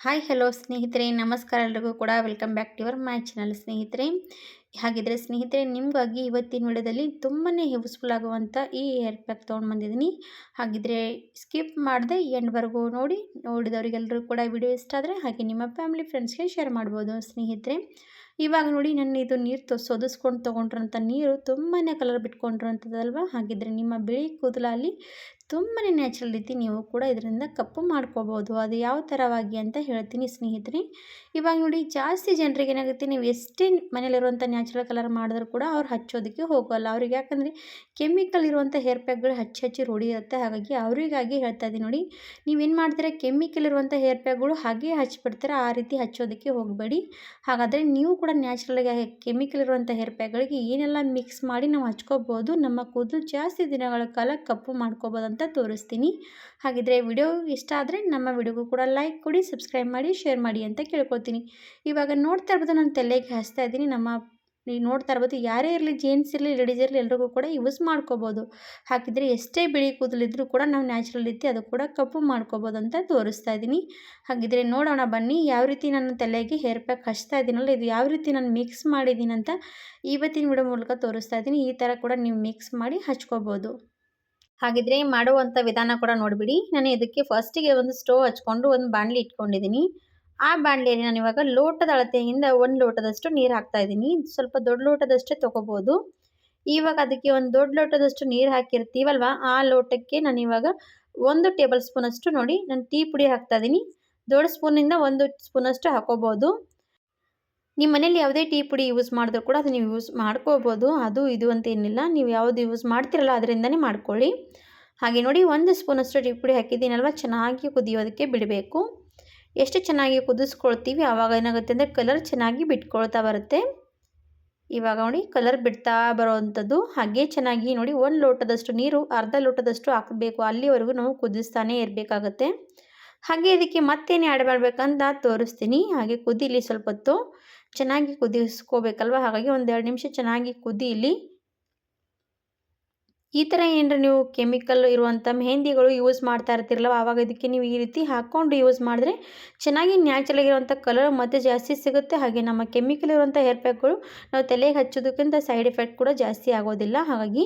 Hi hello ಸ್ನೇಹಿತರೆ, ನಮಸ್ಕಾರ. ಎಲ್ರಿಗೂ ಕೂಡ welcome back to your my channel ಸ್ನೇಹಿತರೆ. ಹಾಗಿದ್ರೆ ಸ್ನೇಹಿತರೆ, ನಿಮಗಾಗಿ ಇವತ್ತಿನ ವಿಡಿಯೋದಲ್ಲಿ ತುಂಬಾ ಯೂಸ್ಫುಲ್ ಆಗುವಂಥ ಈ ಹೇರ್ ಪ್ಯಾಕ್ ತೊಗೊಂಡು ಬಂದಿದ್ದೀನಿ. ಹಾಗಿದ್ರೆ ಸ್ಕಿಪ್ ಮಾಡದೆ ಎಂಡ್ವರೆಗೂ ನೋಡಿದವರಿಗೆಲ್ಲರೂ ಕೂಡ ವಿಡಿಯೋ ಇಷ್ಟ ಆದರೆ ಹಾಗೆ ನಿಮ್ಮ ಫ್ಯಾಮಿಲಿ ಫ್ರೆಂಡ್ಸ್ಗೆ ಶೇರ್ ಮಾಡ್ಬೋದು ಸ್ನೇಹಿತರೆ. ಇವಾಗ ನೋಡಿ, ನಾನು ಇದು ನೀರು ಸೋದಿಸ್ಕೊಂಡು ತೊಗೊಂಡ್ರಂಥ ನೀರು ತುಂಬಾ ಕಲರ್ ಬಿಟ್ಕೊಂಡಿರೋಂಥದ್ದಲ್ವ. ಹಾಗಿದ್ರೆ ನಿಮ್ಮ ಬಿಳಿ ಕೂದಲಲ್ಲಿ ತುಂಬಾ ನ್ಯಾಚುರಲ್ ರೀತಿ ನೀವು ಕೂಡ ಇದರಿಂದ ಕಪ್ಪು ಮಾಡ್ಕೋಬೋದು. ಅದು ಯಾವ ಥರವಾಗಿ ಅಂತ ಹೇಳ್ತೀನಿ ಸ್ನೇಹಿತರೆ. ಇವಾಗ ನೋಡಿ, ಜಾಸ್ತಿ ಜನರಿಗೆ ಏನಾಗುತ್ತೆ, ನೀವು ಎಷ್ಟೇ ಮನೇಲಿರುವಂಥ ನ್ಯಾಚುರಲ್ ಕಲರ್ ಮಾಡಿದ್ರು ಕೂಡ ಅವ್ರು ಹಚ್ಚೋದಕ್ಕೆ ಹೋಗೋಲ್ಲ. ಅವ್ರಿಗೆ ಯಾಕಂದರೆ ಕೆಮಿಕಲ್ ಇರುವಂಥ ಹೇರ್ ಪ್ಯಾಕ್ಗಳು ಹಚ್ಚಿ ರೂಢಿ ಇರುತ್ತೆ. ಹಾಗಾಗಿ ಅವರಿಗಾಗಿ ಹೇಳ್ತಾ ಇದ್ದೀನಿ ನೋಡಿ, ನೀವೇನು ಮಾಡ್ತೀರಾ, ಕೆಮಿಕಲ್ ಇರುವಂಥ ಹೇರ್ ಪ್ಯಾಕ್ಗಳು ಹಾಗೆ ಹಚ್ಚಿಬಿಡ್ತೀರಾ. ಆ ರೀತಿ ಹಚ್ಚೋದಕ್ಕೆ ಹೋಗಬೇಡಿ. ಹಾಗಾದರೆ ನೀವು ಕೂಡ ನ್ಯಾಚುರಲ್ಗೆ ಕೆಮಿಕಲ್ ಇರುವಂಥ ಹೇರ್ ಪ್ಯಾಕ್ಗಳಿಗೆ ಏನೆಲ್ಲ ಮಿಕ್ಸ್ ಮಾಡಿ ನಾವು ಹಚ್ಕೋಬೋದು, ನಮ್ಮ ಕೂದಲು ಜಾಸ್ತಿ ದಿನಗಳ ಕಾಲ ಕಪ್ಪು ಮಾಡ್ಕೋಬೋದು ಅಂತ ತೋರಿಸ್ತೀನಿ. ಹಾಗಿದ್ರೆ ವಿಡಿಯೋ ಇಷ್ಟ ಆದರೆ ನಮ್ಮ ವಿಡಿಯೋಗೂ ಕೂಡ ಲೈಕ್ ಕೊಡಿ, ಸಬ್ಸ್ಕ್ರೈಬ್ ಮಾಡಿ, ಶೇರ್ ಮಾಡಿ ಅಂತ ಕೇಳ್ಕೊತೀನಿ. ಇವಾಗ ನೋಡ್ತಾ ಇರ್ಬೋದು, ನಾನು ತಲೆಗೆ ಹಚ್ತಾ ಇದ್ದೀನಿ. ನೀವು ನೋಡ್ತಾ ಇರ್ಬೋದು, ಯಾರೇ ಇರಲಿ, ಜೆಂಟ್ಸ್ ಇರಲಿ, ಲೇಡೀಸ್ ಇರಲಿ, ಎಲ್ರಿಗೂ ಕೂಡ ಯೂಸ್ ಮಾಡ್ಕೋಬೋದು. ಹಾಕಿದರೆ ಎಷ್ಟೇ ಬಿಳಿ ಕೂದಲಿದ್ರೂ ಕೂಡ ನಾವು ನ್ಯಾಚುರಲ್ ರೀತಿ ಅದು ಕೂಡ ಕಪ್ಪು ಮಾಡ್ಕೋಬೋದು ಅಂತ ತೋರಿಸ್ತಾ ಇದ್ದೀನಿ. ಹಾಗಿದ್ರೆ ನೋಡೋಣ ಬನ್ನಿ, ಯಾವ ರೀತಿ ನಾನು ತಲೆಗೆ ಹೇರ್ ಪ್ಯಾಕ್ ಹಚ್ತಾ ಇದ್ದೀನಲ್ಲ, ಇದು ಯಾವ ರೀತಿ ನಾನು ಮಿಕ್ಸ್ ಮಾಡಿದ್ದೀನಿ ಅಂತ ಇವತ್ತಿನ ವಿಡಿಯೋ ಮೂಲಕ ತೋರಿಸ್ತಾ ಇದ್ದೀನಿ. ಈ ಥರ ಕೂಡ ನೀವು ಮಿಕ್ಸ್ ಮಾಡಿ ಹಚ್ಕೋಬೋದು. ಹಾಗಿದ್ರೆ ಮಾಡುವಂಥ ವಿಧಾನ ಕೂಡ ನೋಡಿಬಿಡಿ. ನಾನು ಇದಕ್ಕೆ ಫಸ್ಟಿಗೆ ಒಂದು ಸ್ಟೋವ್ ಹಚ್ಕೊಂಡು ಒಂದು ಬಾಣಲಿ ಇಟ್ಕೊಂಡಿದ್ದೀನಿ. ಆ ಬಾಣಲಿಯಲ್ಲಿ ನಾನು ಇವಾಗ ಲೋಟದ ಅಳತೆಯಿಂದ 1 ಲೋಟದಷ್ಟು ನೀರು ಹಾಕ್ತಾ ಇದ್ದೀನಿ. ಸ್ವಲ್ಪ ದೊಡ್ಡ ಲೋಟದಷ್ಟೇ ತೊಗೋಬೋದು. ಇವಾಗ ಅದಕ್ಕೆ ಒಂದು ದೊಡ್ಡ ಲೋಟದಷ್ಟು ನೀರು ಹಾಕಿರ್ತೀವಲ್ವ, ಆ ಲೋಟಕ್ಕೆ ನಾನು ಇವಾಗ 1 ಟೇಬಲ್ ಸ್ಪೂನಷ್ಟು ನೋಡಿ ನಾನು ಟೀ ಪುಡಿ ಹಾಕ್ತಾ ಇದ್ದೀನಿ. ದೊಡ್ಡ ಸ್ಪೂನಿಂದ 1 ಸ್ಪೂನಷ್ಟು ಹಾಕೋಬೋದು. ನಿಮ್ಮ ಮನೇಲಿ ಯಾವುದೇ ಟೀ ಪುಡಿ ಯೂಸ್ ಮಾಡಿದ್ರು ಕೂಡ ಅದು ನೀವು ಯೂಸ್ ಮಾಡ್ಕೋಬೋದು. ಅದು ಇದು ಅಂತ ಏನಿಲ್ಲ, ನೀವು ಯಾವುದು ಯೂಸ್ ಮಾಡ್ತಿರಲ್ಲ ಅದರಿಂದನೇ ಮಾಡ್ಕೊಳ್ಳಿ. ಹಾಗೆ ನೋಡಿ, 1 ಸ್ಪೂನಷ್ಟು ಟೀ ಪುಡಿ ಹಾಕಿದ್ದೀನಲ್ವ, ಚೆನ್ನಾಗಿ ಕುದಿಯೋದಕ್ಕೆ ಬಿಡಬೇಕು. ಎಷ್ಟು ಚೆನ್ನಾಗಿ ಕುದಿಸ್ಕೊಳ್ತೀವಿ ಆವಾಗ ಏನಾಗುತ್ತೆ ಅಂದರೆ ಕಲರ್ ಚೆನ್ನಾಗಿ ಬಿಟ್ಕೊಳ್ತಾ ಬರುತ್ತೆ. ಇವಾಗ ನೋಡಿ, ಕಲರ್ ಬಿಡ್ತಾ ಬರೋವಂಥದ್ದು. ಹಾಗೆ ಚೆನ್ನಾಗಿ ನೋಡಿ, 1 ಲೋಟದಷ್ಟು ನೀರು ಅರ್ಧ ಲೋಟದಷ್ಟು ಹಾಕಬೇಕು. ಅಲ್ಲಿವರೆಗೂ ನಾವು ಕುದಿಸ್ತಾನೆ ಇರಬೇಕಾಗತ್ತೆ. ಹಾಗೆ ಇದಕ್ಕೆ ಮತ್ತೇನು ಆ್ಯಡ್ ಮಾಡಬೇಕಂತ ತೋರಿಸ್ತೀನಿ. ಹಾಗೆ ಕುದೀಲಿ ಸ್ವಲ್ಪ ಹೊತ್ತು, ಚೆನ್ನಾಗಿ ಕುದಿಸ್ಕೋಬೇಕಲ್ವ. ಹಾಗಾಗಿ 1-2 ನಿಮಿಷ ಚೆನ್ನಾಗಿ ಕುದೀಲಿ. ಈ ಥರ ಏನಾರ ನೀವು ಕೆಮಿಕಲ್ ಇರುವಂಥ ಮೆಹಂದಿಗಳು ಯೂಸ್ ಮಾಡ್ತಾ ಇರ್ತಿರಲ್ಲ, ಆವಾಗ ಇದಕ್ಕೆ ನೀವು ಈ ರೀತಿ ಹಾಕ್ಕೊಂಡು ಯೂಸ್ ಮಾಡಿದ್ರೆ ಚೆನ್ನಾಗಿ ನ್ಯಾಚುರಲ್ ಆಗಿರುವಂಥ ಕಲರ್ ಮತ್ತು ಜಾಸ್ತಿ ಸಿಗುತ್ತೆ. ಹಾಗೆ ನಮ್ಮ ಕೆಮಿಕಲ್ ಇರುವಂಥ ಹೇರ್ ಪ್ಯಾಕ್ಗಳು ನಾವು ತಲೆಗೆ ಹಚ್ಚೋದಕ್ಕಿಂತ ಸೈಡ್ ಎಫೆಕ್ಟ್ ಕೂಡ ಜಾಸ್ತಿ ಆಗೋದಿಲ್ಲ. ಹಾಗಾಗಿ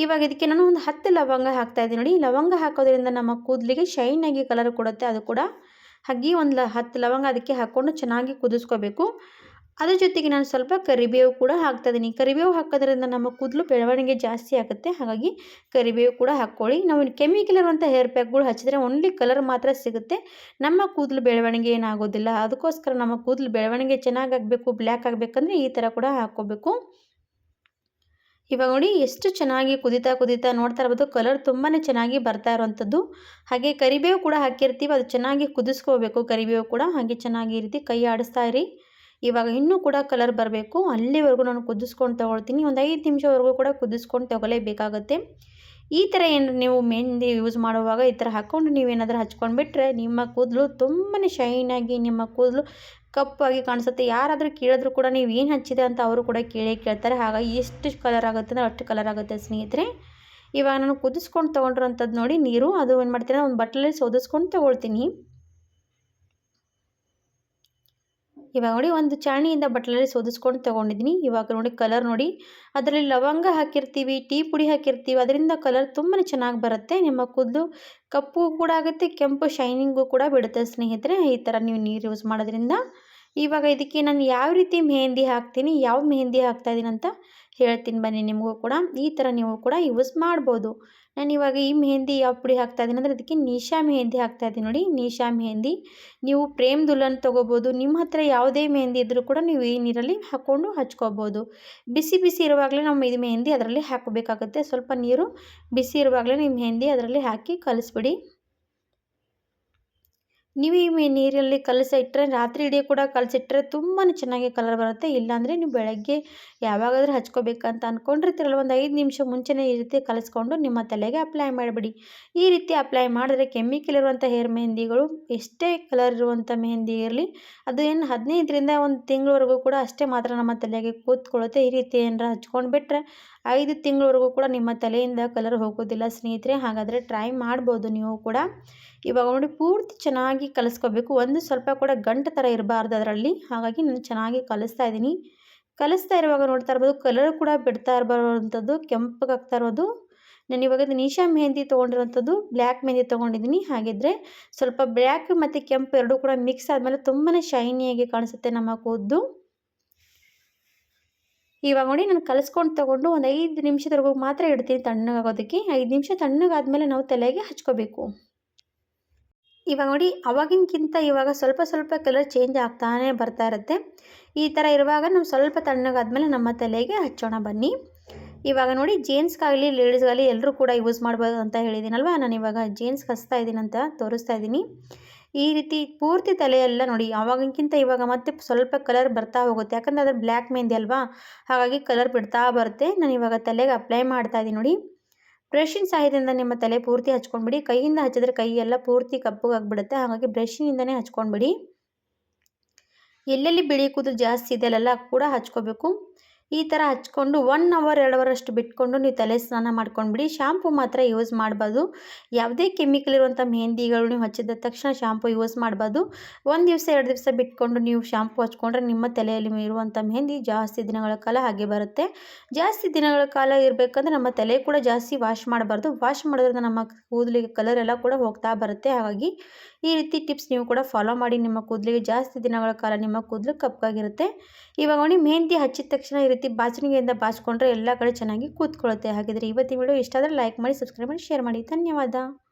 ಇವಾಗ ಇದಕ್ಕೆ ನಾನು ಒಂದು 10 ಲವಂಗ ಹಾಕ್ತಾಯಿದ್ದೀನಿ ನೋಡಿ. ಲವಂಗ ಹಾಕೋದ್ರಿಂದ ನಮ್ಮ ಕೂದಲಿಗೆ ಶೈನಾಗಿ ಕಲರ್ ಕೊಡುತ್ತೆ. ಅದು ಕೂಡ ಹಾಗೆ ಒಂದು 10 ಲವಂಗ ಅದಕ್ಕೆ ಹಾಕ್ಕೊಂಡು ಚೆನ್ನಾಗಿ ಕುದಿಸ್ಕೋಬೇಕು. ಅದ್ರ ಜೊತೆಗೆ ನಾನು ಸ್ವಲ್ಪ ಕರಿಬೇವು ಕೂಡ ಹಾಕ್ತಾಯಿದ್ದೀನಿ. ಕರಿಬೇವು ಹಾಕೋದ್ರಿಂದ ನಮ್ಮ ಕೂದಲು ಬೆಳವಣಿಗೆ ಜಾಸ್ತಿ ಆಗುತ್ತೆ. ಹಾಗಾಗಿ ಕರಿಬೇವು ಕೂಡ ಹಾಕ್ಕೊಳ್ಳಿ. ನಾವು ಕೆಮಿಕಲ್ ಇರುವಂಥ ಹೇರ್ ಪ್ಯಾಕ್ಗಳು ಹಚ್ಚಿದ್ರೆ ಓನ್ಲಿ ಕಲರ್ ಮಾತ್ರ ಸಿಗುತ್ತೆ, ನಮ್ಮ ಕೂದಲು ಬೆಳವಣಿಗೆ ಏನಾಗೋದಿಲ್ಲ. ಅದಕ್ಕೋಸ್ಕರ ನಮ್ಮ ಕೂದಲು ಬೆಳವಣಿಗೆ ಚೆನ್ನಾಗಾಗಬೇಕು, ಬ್ಲ್ಯಾಕ್ ಆಗಬೇಕಂದ್ರೆ ಈ ಥರ ಕೂಡ ಹಾಕ್ಕೋಬೇಕು. ಇವಾಗ ನೋಡಿ, ಎಷ್ಟು ಚೆನ್ನಾಗಿ ಕುದೀತಾ ನೋಡ್ತಾ ಇರ್ಬೋದು, ಕಲರ್ ತುಂಬಾ ಚೆನ್ನಾಗಿ ಬರ್ತಾ ಇರೋವಂಥದ್ದು. ಹಾಗೆ ಕರಿಬೇವು ಕೂಡ ಹಾಕಿರ್ತೀವಿ, ಅದು ಚೆನ್ನಾಗಿ ಕುದಿಸ್ಕೋಬೇಕು ಕರಿಬೇವು ಕೂಡ. ಹಾಗೆ ಚೆನ್ನಾಗಿ ಈ ರೀತಿ ಕೈ ಆಡಿಸ್ತಾ ಇರಿ. ಇವಾಗ ಇನ್ನೂ ಕೂಡ ಕಲರ್ ಬರಬೇಕು, ಅಲ್ಲಿವರೆಗೂ ನಾನು ಕುದಿಸ್ಕೊಂಡು ತೊಗೊಳ್ತೀನಿ. ಒಂದು 5 ನಿಮಿಷವರೆಗೂ ಕೂಡ ಕುದಿಸ್ಕೊಂಡು ತೊಗೊಳ್ಳೇಬೇಕಾಗತ್ತೆ. ಈ ಥರ ಏನು ನೀವು ಮೆಹಂದಿ ಯೂಸ್ ಮಾಡುವಾಗ ಈ ಥರ ಹಾಕ್ಕೊಂಡು ನೀವೇನಾದರೂ ಹಚ್ಕೊಂಡ್ಬಿಟ್ರೆ ನಿಮ್ಮ ಕೂದಲು ತುಂಬಾ ಶೈನಾಗಿ, ನಿಮ್ಮ ಕೂದಲು ಕಪ್ಪಾಗಿ ಕಾಣಿಸುತ್ತೆ. ಯಾರಾದರೂ ಕೇಳಿದ್ರು ಕೂಡ ನೀವು ಏನು ಹಚ್ಚಿದೆ ಅಂತ ಅವರು ಕೂಡ ಕೇಳ್ತಾರೆ. ಹಾಗಾಗಿ ಎಷ್ಟು ಕಲರ್ ಆಗುತ್ತೆ ಅಂದರೆ ಅಷ್ಟು ಕಲರ್ ಆಗುತ್ತೆ ಸ್ನೇಹಿತರೆ. ಇವಾಗ ನಾನು ಕುದಿಸ್ಕೊಂಡು ತೊಗೊಂಡಿರೋಂಥದ್ದು ನೋಡಿ ನೀರು, ಅದು ಏನು ಮಾಡ್ತೀನಿ, ಒಂದು ಬಟ್ಲಲ್ಲಿ ಸೋದಿಸ್ಕೊಂಡು ತೊಗೊಳ್ತೀನಿ. ಇವಾಗ ನೋಡಿ, ಒಂದು ಚಾಳನಿಯಿಂದ ಬಟ್ಲಲ್ಲಿ ಸೋದಿಸ್ಕೊಂಡು ತೊಗೊಂಡಿದ್ದೀನಿ. ಇವಾಗ ನೋಡಿ ಕಲರ್ ನೋಡಿ, ಅದರಲ್ಲಿ ಲವಂಗ ಹಾಕಿರ್ತೀವಿ, ಟೀ ಪುಡಿ ಹಾಕಿರ್ತೀವಿ, ಅದರಿಂದ ಕಲರ್ ತುಂಬಾ ಚೆನ್ನಾಗಿ ಬರುತ್ತೆ. ನಿಮ್ಮ ಕೂದಲು ಕಪ್ಪು ಕೂಡ ಆಗುತ್ತೆ, ಕೆಂಪು ಶೈನಿಂಗು ಕೂಡ ಬಿಡುತ್ತೆ ಸ್ನೇಹಿತರೆ, ಈ ಥರ ನೀವು ನೀರು ಯೂಸ್ ಮಾಡೋದ್ರಿಂದ. ಇವಾಗ ಇದಕ್ಕೆ ನಾನು ಯಾವ ರೀತಿ ಮೆಹಂದಿ ಹಾಕ್ತೀನಿ, ಯಾವ ಮೆಹಂದಿ ಹಾಕ್ತಾಯಿದ್ದೀನಿ ಅಂತ ಹೇಳ್ತೀನಿ ಬನ್ನಿ ನಿಮಗೂ ಕೂಡ. ಈ ಥರ ನೀವು ಕೂಡ ಯೂಸ್ ಮಾಡ್ಬೋದು. ನಾನು ಇವಾಗ ಈ ಮೆಹಂದಿ ಯಾವ ಪುಡಿ ಹಾಕ್ತಾಯಿದ್ದೀನಿ ಅಂದರೆ ಅದಕ್ಕೆ ನಿಶಾ ಮೆಹಂದಿ ಹಾಕ್ತಾಯಿದ್ದೀನಿ ನೋಡಿ. ನಿಶಾ ಮೆಹಂದಿ, ನೀವು ಪ್ರೇಮ್ ದುಲ್ಹನ್ ತೊಗೋಬೋದು. ನಿಮ್ಮ ಹತ್ರ ಯಾವುದೇ ಮೆಹಂದಿ ಇದ್ದರೂ ಕೂಡ ನೀವು ಈ ನೀರಲ್ಲಿ ಹಾಕ್ಕೊಂಡು ಹಚ್ಕೋಬೋದು. ಬಿಸಿ ಬಿಸಿ ಇರುವಾಗಲೇ ನಾವು ಇದು ಮೆಹಂದಿ ಅದರಲ್ಲಿ ಹಾಕಬೇಕಾಗುತ್ತೆ. ಸ್ವಲ್ಪ ನೀರು ಬಿಸಿ ಇರುವಾಗಲೇ ನೀವು ಮೆಹಂದಿ ಅದರಲ್ಲಿ ಹಾಕಿ ಕಲಿಸ್ಬಿಡಿ. ನೀವು ಈ ನೀರಲ್ಲಿ ಕಲಸಿಟ್ರೆ, ರಾತ್ರಿ ಇಡೀ ಕೂಡ ಕಲಸಿಟ್ರೆ ತುಂಬಾ ಚೆನ್ನಾಗಿ ಕಲರ್ ಬರುತ್ತೆ. ಇಲ್ಲಾಂದರೆ ನೀವು ಬೆಳಗ್ಗೆ ಯಾವಾಗಾದರೂ ಹಚ್ಕೋಬೇಕಂತ ಅಂದ್ಕೊಂಡಿರ್ತೀರಲ್ಲ, ಒಂದು 5 ನಿಮಿಷ ಮುಂಚೆನೇ ಈ ರೀತಿ ಕಲಿಸ್ಕೊಂಡು ನಿಮ್ಮ ತಲೆಗೆ ಅಪ್ಲೈ ಮಾಡಿಬಿಡಿ. ಈ ರೀತಿ ಅಪ್ಲೈ ಮಾಡಿದ್ರೆ ಕೆಮಿಕಲ್ ಇರುವಂಥ ಹೇರ್ ಮೆಹಂದಿಗಳು, ಎಷ್ಟೇ ಕಲರ್ ಇರುವಂಥ ಮೆಹಂದಿ ಇರಲಿ, ಅದು ಏನು 15ರಿಂದ 1 ತಿಂಗಳವರೆಗೂ ಕೂಡ ಅಷ್ಟೇ ಮಾತ್ರ ನಮ್ಮ ತಲೆಗೆ ಕೂತ್ಕೊಳ್ಳುತ್ತೆ. ಈ ರೀತಿ ಏನಾರ ಹಚ್ಕೊಂಡು ಬಿಟ್ಟರೆ 5 ತಿಂಗಳವರೆಗೂ ಕೂಡ ನಿಮ್ಮ ತಲೆಯಿಂದ ಕಲರ್ ಹೋಗೋದಿಲ್ಲ ಸ್ನೇಹಿತರೆ. ಹಾಗಾದರೆ ಟ್ರೈ ಮಾಡ್ಬೋದು ನೀವು ಕೂಡ. ಇವಾಗ ನೋಡಿ ಪೂರ್ತಿ ಚೆನ್ನಾಗಿ ಕಲಿಸ್ಕೋಬೇಕು. ಒಂದು ಸ್ವಲ್ಪ ಕೂಡ ಗಂಟು ಥರ ಇರಬಾರ್ದು ಅದರಲ್ಲಿ. ಹಾಗಾಗಿ ನಾನು ಚೆನ್ನಾಗಿ ಕಲಿಸ್ತಾ ಇದ್ದೀನಿ. ಕಲಿಸ್ತಾ ಇರುವಾಗ ನೋಡ್ತಾ ಇರ್ಬೋದು ಕಲರ್ ಕೂಡ ಬಿಡ್ತಾ ಇರಬಾರುವಂಥದ್ದು, ಕೆಂಪಗಾಗ್ತಾ ಇರೋದು. ನಾನು ಇವಾಗ ನಿಶಾ ಮೆಹಂದಿ ತೊಗೊಂಡಿರೋಂಥದ್ದು ಬ್ಲ್ಯಾಕ್ ಮೆಹಂದಿ ತೊಗೊಂಡಿದ್ದೀನಿ. ಹಾಗಿದ್ರೆ ಸ್ವಲ್ಪ ಬ್ಲ್ಯಾಕ್ ಮತ್ತು ಕೆಂಪು ಎರಡೂ ಕೂಡ ಮಿಕ್ಸ್ ಆದಮೇಲೆ ತುಂಬಾ ಶೈನಿಯಾಗಿ ಕಾಣಿಸುತ್ತೆ ನಮ್ಮ ಕೂದಲು. ಇವಾಗ ನೋಡಿ ನಾನು ಕಲಿಸ್ಕೊಂಡು ತೊಗೊಂಡು ಒಂದು 5 ನಿಮಿಷದವರೆಗೂ ಮಾತ್ರ ಇಡ್ತೀನಿ ತಣ್ಣಗಾಗೋದಕ್ಕೆ. 5 ನಿಮಿಷ ತಣ್ಣಗಾದ್ಮೇಲೆ ನಾವು ತಲೆಗೆ ಹಚ್ಕೋಬೇಕು. ಇವಾಗ ನೋಡಿ ಅವಾಗಿನಕ್ಕಿಂತ ಇವಾಗ ಸ್ವಲ್ಪ ಸ್ವಲ್ಪ ಕಲರ್ ಚೇಂಜ್ ಆಗ್ತಾನೆ ಬರ್ತಾ ಇರುತ್ತೆ. ಈ ಥರ ಇರುವಾಗ ನಾವು ಸ್ವಲ್ಪ ತಣ್ಣಗಾದ್ಮೇಲೆ ನಮ್ಮ ತಲೆಗೆ ಹಚ್ಚೋಣ ಬನ್ನಿ. ಇವಾಗ ನೋಡಿ ಜೆಂಟ್ಸ್ಗಾಗಲಿ ಲೇಡೀಸ್ಗಾಗಲಿ ಎಲ್ಲರೂ ಕೂಡ ಯೂಸ್ ಮಾಡ್ಬೋದು ಅಂತ ಹೇಳಿದ್ದೀನಲ್ವ. ನಾನು ಇವಾಗ ಜೆಂಟ್ಸ್ಗೆ ಹಚ್ತಾ ಇದ್ದೀನಿ ಅಂತ ತೋರಿಸ್ತಾ ಇದ್ದೀನಿ. ಈ ರೀತಿ ಪೂರ್ತಿ ತಲೆಯೆಲ್ಲ ನೋಡಿ ಆವಾಗಿನಕ್ಕಿಂತ ಇವಾಗ ಮತ್ತೆ ಸ್ವಲ್ಪ ಕಲರ್ ಬರ್ತಾ ಹೋಗುತ್ತೆ. ಯಾಕಂದರೆ ಅದು ಬ್ಲ್ಯಾಕ್ ಮೆಹಂದಿ ಅಲ್ವಾ, ಹಾಗಾಗಿ ಕಲರ್ ಬಿಡ್ತಾ ಬರುತ್ತೆ. ನಾನು ಇವಾಗ ತಲೆಗೆ ಅಪ್ಲೈ ಮಾಡ್ತಾ ಇದ್ದೀನಿ ನೋಡಿ. ಬ್ರಷಿನ ಸಹಾಯದಿಂದ ನಿಮ್ಮ ತಲೆ ಪೂರ್ತಿ ಹಚ್ಕೊಂಡ್ಬಿಡಿ. ಕೈಯಿಂದ ಹಚ್ಚಿದ್ರೆ ಕೈ ಎಲ್ಲ ಪೂರ್ತಿ ಕಪ್ಪಗಾಗ್ಬಿಡುತ್ತೆ. ಹಾಗಾಗಿ ಬ್ರಷಿನಿಂದನೇ ಹಚ್ಕೊಂಡ್ಬಿಡಿ. ಎಲ್ಲೆಲ್ಲಿ ಬಿಳಿ ಕೂದಲು ಜಾಸ್ತಿ ಇದೆ ಅಲ್ಲೆಲ್ಲ ಕೂಡ ಹಚ್ಕೋಬೇಕು. ಈ ಥರ ಹಚ್ಕೊಂಡು 1 ಅವರ್ 2 ಅವರ್ ಅಷ್ಟು ಬಿಟ್ಕೊಂಡು ನೀವು ತಲೆ ಸ್ನಾನ ಮಾಡ್ಕೊಂಡ್ಬಿಡಿ. ಶಾಂಪು ಮಾತ್ರ ಯೂಸ್ ಮಾಡಬಾರ್ದು. ಯಾವುದೇ ಕೆಮಿಕಲ್ ಇರುವಂಥ ಮೆಹಂದಿಗಳು ನೀವು ಹಚ್ಚಿದ ತಕ್ಷಣ ಶಾಂಪು ಯೂಸ್ ಮಾಡಬಾರ್ದು. 1 ದಿವಸ 2 ದಿವಸ ಬಿಟ್ಕೊಂಡು ನೀವು ಶಾಂಪು ಹಚ್ಕೊಂಡ್ರೆ ನಿಮ್ಮ ತಲೆಯಲ್ಲಿ ಇರುವಂಥ ಮೆಹಂದಿ ಜಾಸ್ತಿ ದಿನಗಳ ಕಾಲ ಹಾಗೆ ಬರುತ್ತೆ. ಜಾಸ್ತಿ ದಿನಗಳ ಕಾಲ ಇರಬೇಕಂದ್ರೆ ನಮ್ಮ ತಲೆ ಕೂಡ ಜಾಸ್ತಿ ವಾಶ್ ಮಾಡಬಾರ್ದು. ವಾಶ್ ಮಾಡೋದ್ರಿಂದ ನಮ್ಮ ಕೂದಲಿಗೆ ಕಲರ್ ಎಲ್ಲ ಕೂಡ ಹೋಗ್ತಾ ಬರುತ್ತೆ. ಹಾಗಾಗಿ ಈ ರೀತಿ ಟಿಪ್ಸ್ ನೀವು ಕೂಡ ಫಾಲೋ ಮಾಡಿ. ನಿಮ್ಮ ಕೂದಲಿಗೆ ಜಾಸ್ತಿ ದಿನಗಳ ಕಾಲ ನಿಮ್ಮ ಕೂದಲು ಕಪ್ಪಾಗಿರುತ್ತೆ. ಇವಾಗ ನೋಡಿ ಮೆಹಂದಿ ಹಚ್ಚಿದ ತಕ್ಷಣ ಈ ರೀತಿ ಬಾಚಣಿಗೆಯಿಂದ ಬಾಚಿಕೊಂಡ್ರೆ ಎಲ್ಲ ಕಡೆ ಚೆನ್ನಾಗಿ ಕೂತ್ಕೊಳ್ಳುತ್ತೆ. ಹಾಗಿದ್ರೆ ಇವತ್ತಿನ ವಿಡಿಯೋ ಇಷ್ಟ ಆದರೆ ಲೈಕ್ ಮಾಡಿ, ಸಬ್ಸ್ಕ್ರೈಬ್ ಮಾಡಿ, ಶೇರ್ ಮಾಡಿ. ಧನ್ಯವಾದ.